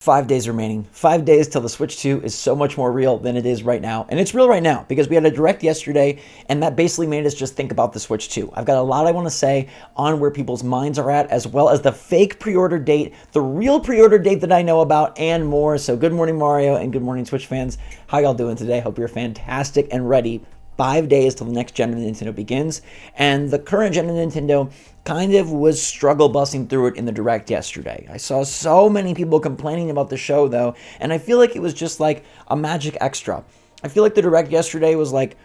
5 days remaining. 5 days till the Switch 2 is so much more real than it is right now. And it's real right now because we had a direct yesterday, and that basically made us just think about the Switch 2. I've got a lot I want to say on where people's minds are at, as well as the fake pre-order date, the real pre-order date that I know about, and more. So good morning, Mario, and good morning, Switch fans. How y'all doing today? Hope you're fantastic and ready. 5 days till the next gen of Nintendo begins, and the current gen of Nintendo kind of was struggle busting through it in the direct yesterday. I saw so many people complaining about the show though, and I feel like it was just like a magic extra. I feel like the direct yesterday was like,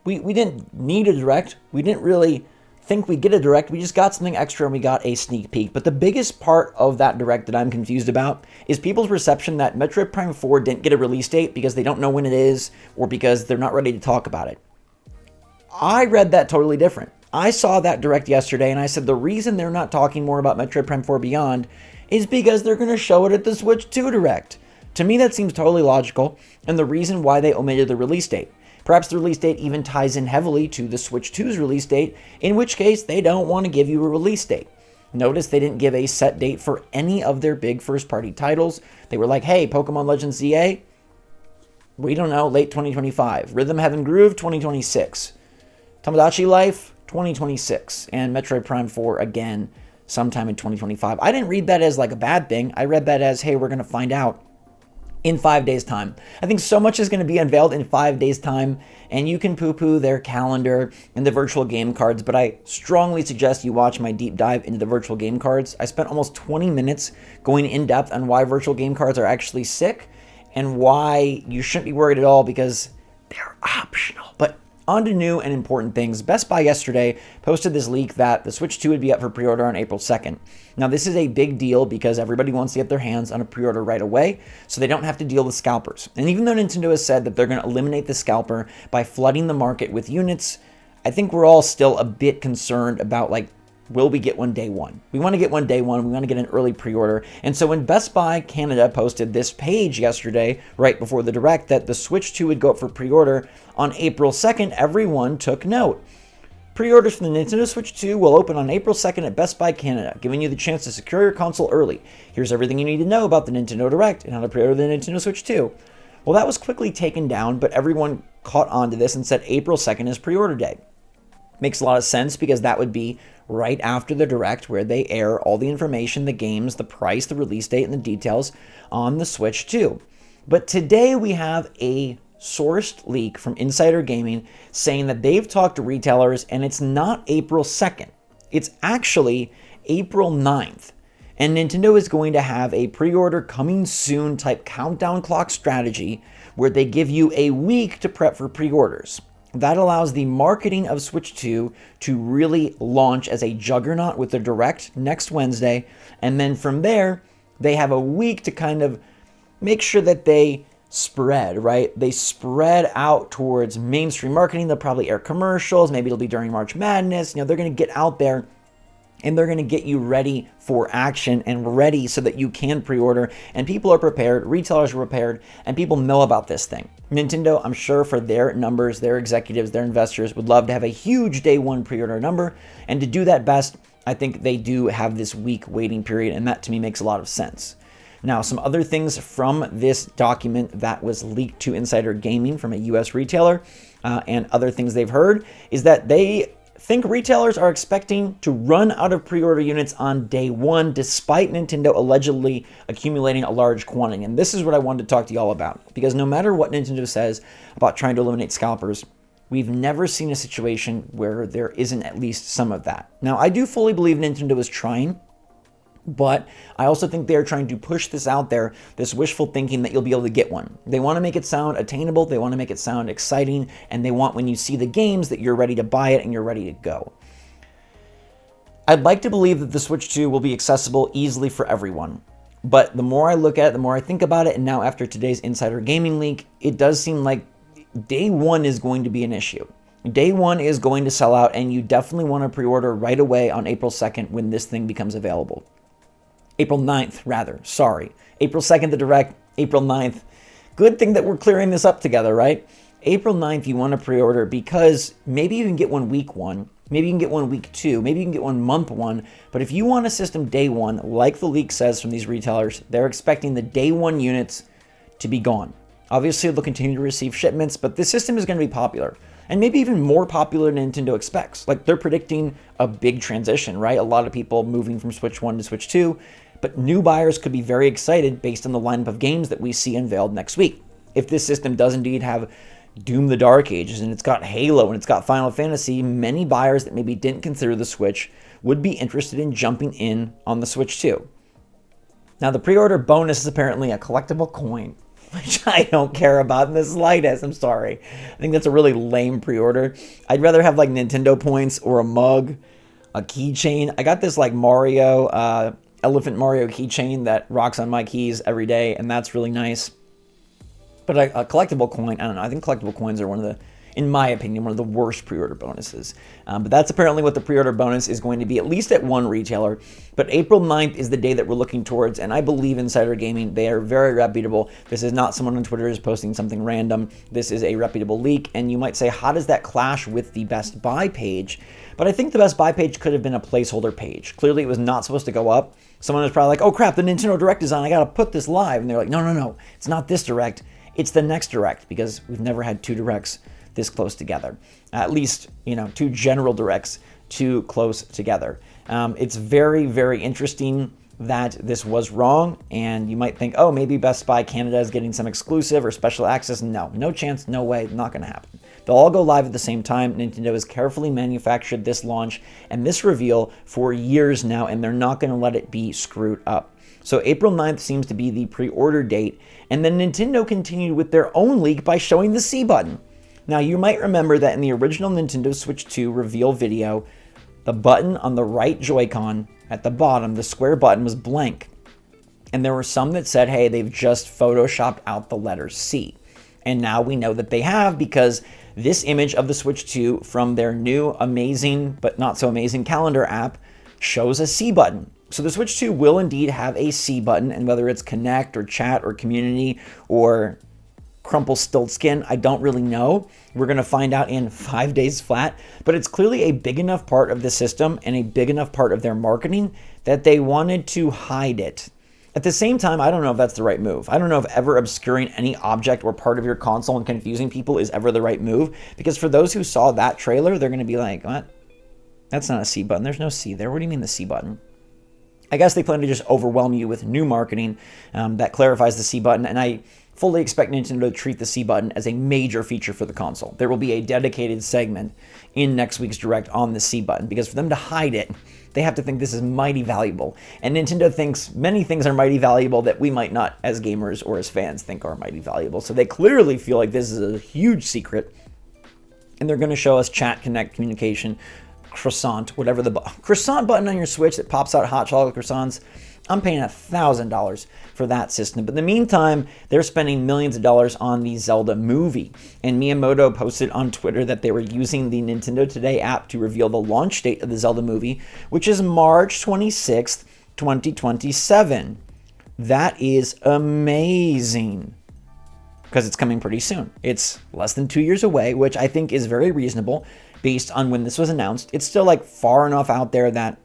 we didn't need a direct, we didn't really think we'd get a direct, we just got something extra and we got a sneak peek. But the biggest part of that direct that I'm confused about is people's perception that Metroid Prime 4 didn't get a release date because they don't know when it is or because they're not ready to talk about it. I read that totally different. I saw that direct yesterday and I said the reason they're not talking more about Metroid Prime 4 Beyond is because they're going to show it at the Switch 2 direct. To me that seems totally logical, and the reason why they omitted the release date. Perhaps the release date even ties in heavily to the Switch 2's release date, in which case they don't want to give you a release date. Notice they didn't give a set date for any of their big first-party titles. They were like, hey, Pokemon Legends ZA, we don't know, late 2025. Rhythm Heaven Groove, 2026. Tomodachi Life, 2026. And Metroid Prime 4, again, sometime in 2025. I didn't read that as like a bad thing. I read that as, hey, we're going to find out in 5 days' time. I think so much is going to be unveiled in 5 days' time, and you can poo-poo their calendar and the virtual game cards, but I strongly suggest you watch my deep dive into the virtual game cards. I spent almost 20 minutes going in depth on why virtual game cards are actually sick and why you shouldn't be worried at all because they're optional. But on to new and important things. Best Buy yesterday posted this leak that the Switch 2 would be up for pre-order on April 2nd. Now, this is a big deal because everybody wants to get their hands on a pre-order right away so they don't have to deal with scalpers. And even though Nintendo has said that they're going to eliminate the scalper by flooding the market with units, I think we're all still a bit concerned about, like, will we get one day one? We want to get one day one. We want to get an early pre-order. And so when Best Buy Canada posted this page yesterday, right before the direct, that the Switch 2 would go up for pre-order on April 2nd, everyone took note. Pre-orders for the Nintendo Switch 2 will open on April 2nd at Best Buy Canada, giving you the chance to secure your console early. Here's everything you need to know about the Nintendo Direct and how to pre-order the Nintendo Switch 2. Well, that was quickly taken down, but everyone caught on to this and said April 2nd is pre-order day. Makes a lot of sense because that would be right after the direct where they air all the information, the games, the price, the release date, and the details on the Switch 2. But today we have a sourced leak from Insider Gaming saying that they've talked to retailers and it's not April 2nd. It's actually April 9th. And Nintendo is going to have a pre-order coming soon type countdown clock strategy where they give you a week to prep for pre-orders. That allows the marketing of Switch 2 to really launch as a juggernaut with the direct next Wednesday. And then from there, they have a week to kind of make sure that they spread, right? They spread out towards mainstream marketing. They'll probably air commercials. Maybe it'll be during March Madness. You know, they're going to get out there and they're going to get you ready for action and ready so that you can pre-order. And people are prepared, retailers are prepared, and people know about this thing. Nintendo, I'm sure for their numbers, their executives, their investors would love to have a huge day one pre-order number. And to do that best, I think they do have this week waiting period, and that to me makes a lot of sense. Now, some other things from this document that was leaked to Insider Gaming from a US retailer and other things they've heard is that they think retailers are expecting to run out of pre-order units on day one, despite Nintendo allegedly accumulating a large quantity. And this is what I wanted to talk to y'all about, because no matter what Nintendo says about trying to eliminate scalpers, we've never seen a situation where there isn't at least some of that. Now, I do fully believe Nintendo is trying, but I also think they're trying to push this out there, this wishful thinking that you'll be able to get one. They want to make it sound attainable, they want to make it sound exciting, and they want when you see the games that you're ready to buy it and you're ready to go. I'd like to believe that the Switch 2 will be accessible easily for everyone, but the more I look at it, the more I think about it, and now after today's Insider Gaming leak, it does seem like day one is going to be an issue. Day one is going to sell out, and you definitely want to pre-order right away on April 2nd when this thing becomes available. April 9th, rather. Sorry. April 2nd, the direct. April 9th. Good thing that we're clearing this up together, right? April 9th, you want to pre-order because maybe you can get one week one, Maybe you can get one week 2. Maybe you can get one month 1. But if you want a system day 1, like the leak says from these retailers, they're expecting the day 1 units to be gone. Obviously, they'll continue to receive shipments, but this system is going to be popular. And maybe even more popular than Nintendo expects. Like, they're predicting a big transition, right? A lot of people moving from Switch 1 to Switch 2. But new buyers could be very excited based on the lineup of games that we see unveiled next week. If this system does indeed have Doom the Dark Ages, and it's got Halo, and it's got Final Fantasy, many buyers that maybe didn't consider the Switch would be interested in jumping in on the Switch 2. Now, the pre-order bonus is apparently a collectible coin, which I don't care about in the slightest. I'm sorry. I think that's a really lame pre-order. I'd rather have like Nintendo points or a mug, a keychain. I got this like Mario, Elephant Mario keychain that rocks on my keys every day, and that's really nice. But a collectible coin, I don't know. I think collectible coins are one of the, in my opinion, one of the worst pre-order bonuses. But that's apparently what the pre-order bonus is going to be, at least at one retailer. But April 9th is the day that we're looking towards, and I believe Insider Gaming, they are very reputable. This is not someone on Twitter is posting something random. This is a reputable leak, and you might say, how does that clash with the Best Buy page? But I think the Best Buy page could have been a placeholder page. Clearly, it was not supposed to go up. Someone was probably like, oh crap, the Nintendo Direct is on, I gotta put this live. And they're like, no, it's not this Direct. It's the next Direct, because we've never had 2 Directs this close together. At least, 2 general Directs too close together. It's very interesting that this was wrong, and you might think, oh, maybe Best Buy Canada is getting some exclusive or special access. No chance, no way, not gonna happen. They'll all go live at the same time. Nintendo has carefully manufactured this launch and this reveal for years now, and they're not gonna let it be screwed up. So April 9th seems to be the pre-order date, and then Nintendo continued with their own leak by showing the C button. Now, you might remember that in the original Nintendo Switch 2 reveal video, the button on the right Joy-Con at the bottom, the square button, was blank. And there were some that said, hey, they've just photoshopped out the letter C. And now we know that they have, because this image of the Switch 2 from their new amazing but not so amazing calendar app shows a C button. So the Switch 2 will indeed have a C button, and whether it's Connect or Chat or Community or Crumple Stiltskin, I don't really know. We're going to find out in 5 days flat, but it's clearly a big enough part of the system and a big enough part of their marketing that they wanted to hide it. At the same time, I don't know if that's the right move. I don't know if ever obscuring any object or part of your console and confusing people is ever the right move, because for those who saw that trailer, they're going to be like, what? That's not a C button. There's no C there. What do you mean the C button? I guess they plan to just overwhelm you with new marketing that clarifies the C button, and I fully expect Nintendo to treat the C button as a major feature for the console. There will be a dedicated segment in next week's Direct on the C button, because for them to hide it, they have to think this is mighty valuable. And Nintendo thinks many things are mighty valuable that we might not, as gamers or as fans, think are mighty valuable. So they clearly feel like this is a huge secret, and they're going to show us Chat, Connect, Communication, Croissant, whatever the croissant button on your Switch that pops out hot chocolate croissants. I'm paying $1,000 for that system. But in the meantime, they're spending millions of dollars on the Zelda movie. And Miyamoto posted on Twitter that they were using the Nintendo Today app to reveal the launch date of the Zelda movie, which is March 26th, 2027. That is amazing, because it's coming pretty soon. It's less than 2 years away, which I think is very reasonable based on when this was announced. It's still like far enough out there that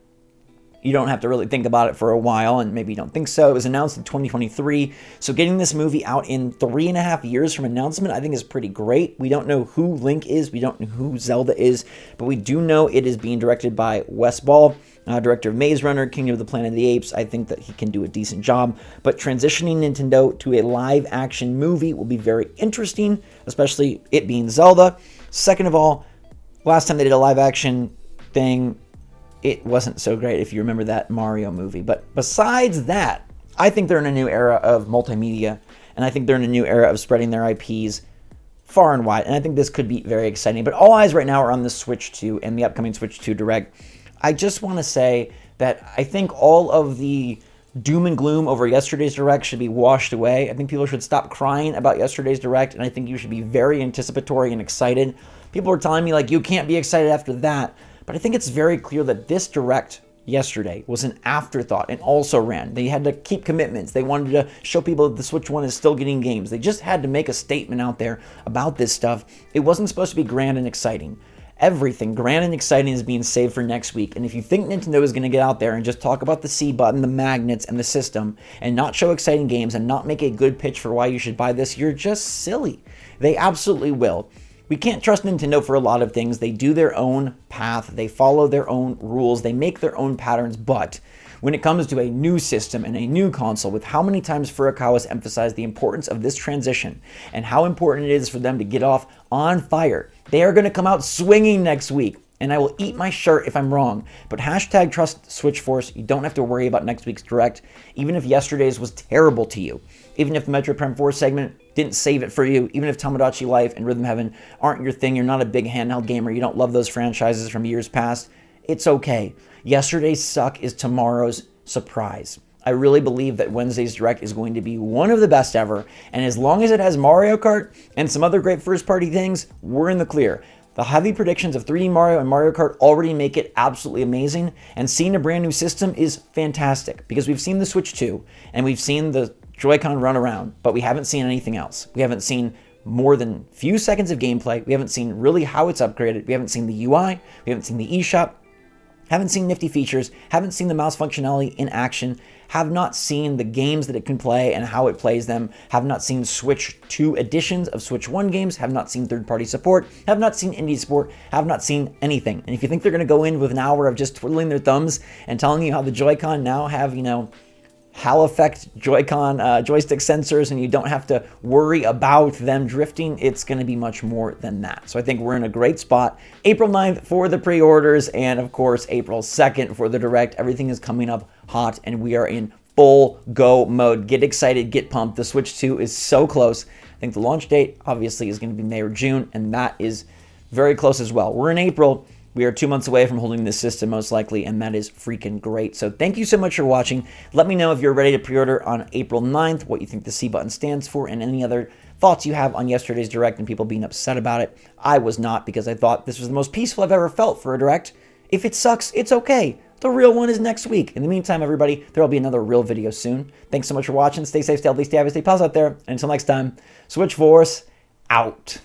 you don't have to really think about it for a while, and maybe you don't think so. It was announced in 2023, so getting this movie out in 3.5 years from announcement, I think is pretty great. We don't know who Link is, we don't know who Zelda is, but we do know it is being directed by Wes Ball, director of Maze Runner, Kingdom of the Planet of the Apes. I think that he can do a decent job, but transitioning Nintendo to a live-action movie will be very interesting, especially it being Zelda. Second of all, last time they did a live-action thing, it wasn't so great, if you remember that Mario movie. But besides that, I think they're in a new era of multimedia, and I think they're in a new era of spreading their IPs far and wide, and I think this could be very exciting. But all eyes right now are on the Switch 2 and the upcoming Switch 2 Direct. I just want to say that I think all of the doom and gloom over yesterday's Direct should be washed away. I think people should stop crying about yesterday's Direct, and I think you should be very anticipatory and excited. People were telling me, like, you can't be excited after that. But I think it's very clear that this Direct yesterday was an afterthought and also ran. They had to keep commitments. They wanted to show people that the Switch 1 is still getting games. They just had to make a statement out there about this stuff. It wasn't supposed to be grand and exciting. Everything grand and exciting is being saved for next week. And if you think Nintendo is going to get out there and just talk about the C button, the magnets, and the system, and not show exciting games and not make a good pitch for why you should buy this, you're just silly. They absolutely will. We can't trust Nintendo for a lot of things. They do their own path. They follow their own rules. They make their own patterns. But when it comes to a new system and a new console, with how many times Furukawa's emphasized the importance of this transition and how important it is for them to get off on fire, they are going to come out swinging next week. And I will eat my shirt if I'm wrong. But hashtag trust SwitchForce. You don't have to worry about next week's Direct, even if yesterday's was terrible to you. Even if the Metroid Prime 4 segment didn't save it for you, even if Tomodachi Life and Rhythm Heaven aren't your thing, you're not a big handheld gamer, you don't love those franchises from years past, it's okay. Yesterday's suck is tomorrow's surprise. I really believe that Wednesday's Direct is going to be one of the best ever, and as long as it has Mario Kart and some other great first-party things, we're in the clear. The heavy predictions of 3D Mario and Mario Kart already make it absolutely amazing, and seeing a brand new system is fantastic, because we've seen the Switch 2, and we've seen the Joy-Con run around, but we haven't seen anything else. We haven't seen more than a few seconds of gameplay. We haven't seen really how it's upgraded. We haven't seen the UI. We haven't seen the eShop. Haven't seen nifty features. Haven't seen the mouse functionality in action. Have not seen the games that it can play and how it plays them. Have not seen Switch 2 editions of Switch 1 games. Have not seen third-party support. Have not seen indie support. Have not seen anything. And if you think they're going to go in with an hour of just twiddling their thumbs and telling you how the Joy-Con now have, Hall effect Joy-Con joystick sensors, and you don't have to worry about them drifting, it's going to be much more than that. So I think we're in a great spot. April 9th for the pre-orders, and of course April 2nd for the Direct. Everything is coming up hot, and we are in full go mode. Get excited, get pumped. The Switch 2 is so close. I think the launch date obviously is going to be May or June, and that is very close as well. We're in April. We are 2 months away from holding this system most likely, and that is freaking great. So thank you so much for watching. Let me know if you're ready to pre-order on April 9th, what you think the C button stands for, and any other thoughts you have on yesterday's Direct and people being upset about it. I was not, because I thought this was the most peaceful I've ever felt for a Direct. If it sucks, it's okay. The real one is next week. In the meantime, everybody, there will be another real video soon. Thanks so much for watching. Stay safe, stay healthy, stay happy, stay pals out there. And until next time, SwitchForce out.